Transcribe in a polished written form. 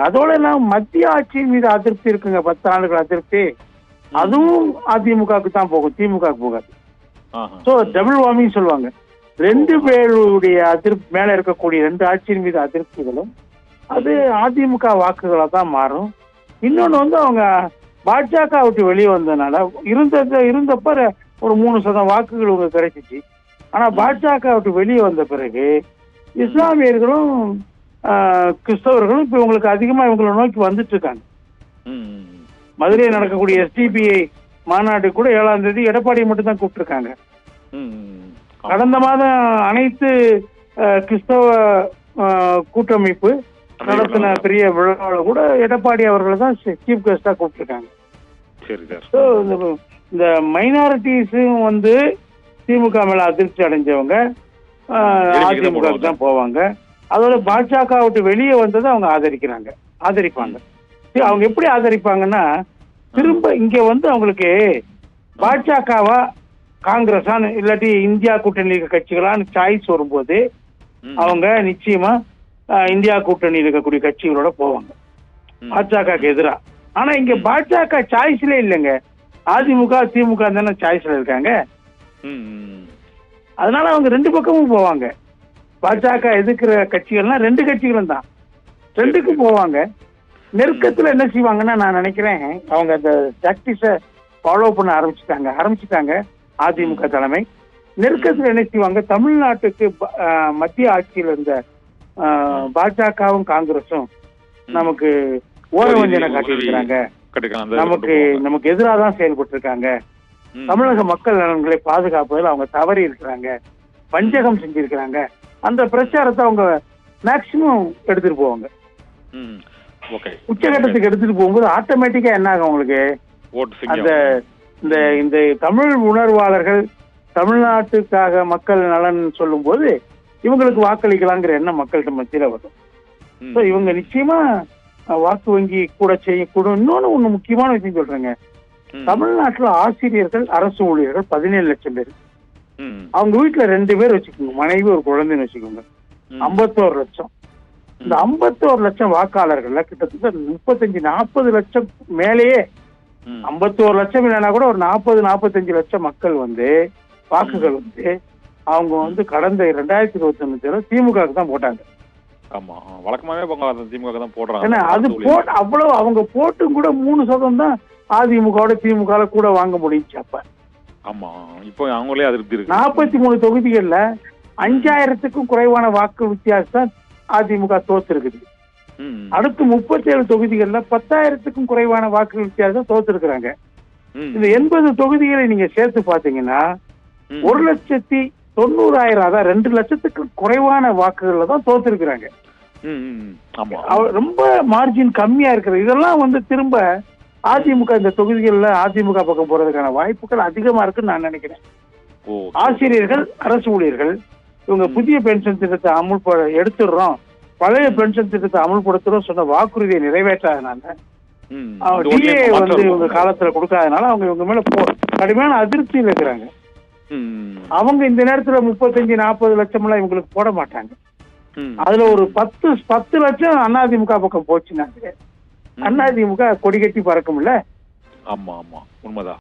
அதோட எல்லாம் மத்திய ஆட்சியின் மீது அதிருப்தி இருக்குங்க, 10 ஆண்டுகள் அதிருப்தி. அதுவும் அதிமுகவுக்கு தான் போகும், திமுகவுக்கு போகாது. ஸோ டபுள் வார்மிங் சொல்லுவாங்க. 2 பேருடைய அதிருப்தி மேல இருக்கக்கூடிய 2 ஆட்சியின் மீது அதிருப்திகளும் அது அதிமுக வாக்குகளா தான் மாறும். இன்னொன்னு வந்து அவங்க பாஜக விட்டு வெளியே வந்ததுனால இருந்தப்ப ஒரு 3% வாக்குகள் உங்களுக்கு கிடைச்சிச்சு. ஆனா பாஜக விட்டு வெளியே வந்த பிறகு இஸ்லாமியர்களும் கிறிஸ்தவர்களும் இப்ப இவங்களுக்கு அதிகமா இவங்களை நோக்கி வந்துட்டு இருக்காங்க. மதுரையில் நடக்கக்கூடிய SDPI மாநாடு கூட 7ஆம் தேதி எடப்பாடியை மட்டும் தான் கூப்பிட்டுருக்காங்க. கடந்த மாதம் அனைத்து கிறிஸ்தவ கூட்டமைப்பு நடத்தின பெரிய விழாவில் கூட எடப்பாடி அவர்களை தான் சீஃப் கெஸ்டா கூப்பிட்டுருக்காங்க. இந்த மைனாரிட்டிஸும் வந்து திமுக மேல அதிருப்தி அடைஞ்சவங்க அதிமுக தான் போவாங்க. அதோட பாஜக விட்டு வெளியே வந்ததை அவங்க ஆதரிப்பாங்க. அவங்க எப்படி ஆதரிப்பாங்கன்னா, திரும்ப இங்க வந்து அவங்களுக்கு பாஜகவா காங்கிரஸான்னு இல்லாட்டி இந்தியா கூட்டணி இருக்க கட்சிகளான்னு சாய்ஸ் வரும்போது அவங்க நிச்சயமா இந்தியா கூட்டணியில் இருக்கக்கூடிய கட்சிகளோட போவாங்க பாஜகவுக்கு எதிரா. ஆனா இங்க பாஜக சாய்ஸ்ல இல்லைங்க, அதிமுக திமுக தானே சாய்ஸ்ல இருக்காங்க. அதனால அவங்க 2 பக்கமும் போவாங்க. பாஜக எதிர்க்கிற கட்சிகள்லாம் 2 கட்சிகளும் தான், 2க்கும் போவாங்க. நெருக்கத்துல என்ன செய்வாங்கன்னா, நான் நினைக்கிறேன் அவங்க அந்த டாக்டிஸை ஃபாலோ பண்ண ஆரம்பிச்சுட்டாங்க அதிமுக தலைமை. நெருக்கத்துல என்ன செய்வாங்க, தமிழ்நாட்டுக்கு மத்திய ஆட்சியில் இருந்த பாஜகவும் காங்கிரஸும் நமக்கு ஓரவஞ்சனை காட்டியிருக்கிறாங்க, நமக்கு எதிராக தான் செயல்பட்டு இருக்காங்க, தமிழக மக்கள் நலன்களை பாதுகாப்பதில் அவங்க தவறி இருக்கிறாங்க, வஞ்சகம் செஞ்சிருக்கிறாங்க. அந்த பிரச்சாரத்தை அவங்க மேக்சிமம் எடுத்துட்டு போவாங்க. உச்சகட்டத்துக்கு எடுத்துட்டு போகும்போது ஆட்டோமேட்டிக்கா என்ன ஆகும் உங்களுக்கு, அந்த இந்த தமிழ் உணர்வாளர்கள் தமிழ்நாட்டுக்காக மக்கள் நலன் சொல்லும் போது இவங்களுக்கு வாக்களிக்கலாங்கிற எண்ணம் மக்கள்கிட்ட மத்தியில வரும். இவங்க நிச்சயமா வாக்கு வங்கி கூட செய்யக்கூடும். இன்னொன்னு முக்கியமான விஷயம் சொல்றேங்க, தமிழ்நாட்டுல ஆசிரியர்கள் அரசு ஊழியர்கள் 17 லட்சம் பேர். அவங்க வீட்டுல 2 பேர் வச்சுக்கோங்க, மனைவி ஒரு குழந்தைன்னு வச்சுக்கோங்க, 51 லட்சம். இந்த 51 லட்சம் வாக்காளர்கள் கிட்டத்தட்ட 35-40 லட்சம் மேலேயே, 51 லட்சம் இல்லைன்னா கூட ஒரு 40-45 லட்சம் மக்கள் வந்து வாக்குகள் வந்து அவங்க வந்து கடந்த 2021 திமுகவுக்கு தான் போட்டாங்க. அவ்வளவு அவங்க போட்டும் கூட 3% தான் அதிமுக திமுக கூட வாங்க முடிஞ்சு. அப்ப 43 தொகுதிகள்ல 5000க்கும் குறைவான வாக்கு வித்தியாசம் அதிமுக தோத்திருக்குது. அடுத்து 37 தொகுதிகள்ல 10,000க்கும் குறைவான வாக்கு வித்தியாசம் தோத்திருக்கிறாங்க. இந்த 80 தொகுதிகளை நீங்க சேர்த்து பாத்தீங்கன்னா 1,90,000, அதான் 2 லட்சத்துக்கு குறைவான வாக்குகள்ல தான் தோத்திருக்கிறாங்க. ரொம்ப மார்ஜின் கம்மியா இருக்கிறது. இதெல்லாம் வந்து திரும்ப அதிமுக இந்த தொகுதிகள்ல அதிமுக பக்கம் போறதுக்கான வாய்ப்புகள் அதிகமா இருக்குன்னு நான் நினைக்கிறேன். ஆசிரியர்கள் அரசு ஊழியர்கள் இவங்க புதிய பென்ஷன் திட்டத்தை எடுத்துடுறோம், பழைய பென்ஷன் திட்டத்தை அமுல்படுத்துறோம் சொன்ன வாக்குறுதியை நிறைவேற்றாதனால, டிஏ வந்து இவங்க காலத்துல கொடுக்காதனால அவங்க இவங்க மேல கடுமையான அதிருப்தியில் இருக்கிறாங்க. அவங்க இந்த நேரத்துல 35-40 லட்சம் எல்லாம் இவங்களுக்கு போட மாட்டாங்க. அதுல ஒரு 10 லட்சம் அதிமுக பக்கம் போச்சுனாங்க, அதிமுக கொடி கட்டி பறக்கும்ல. ஆமா ஆமா, உண்மைதான்.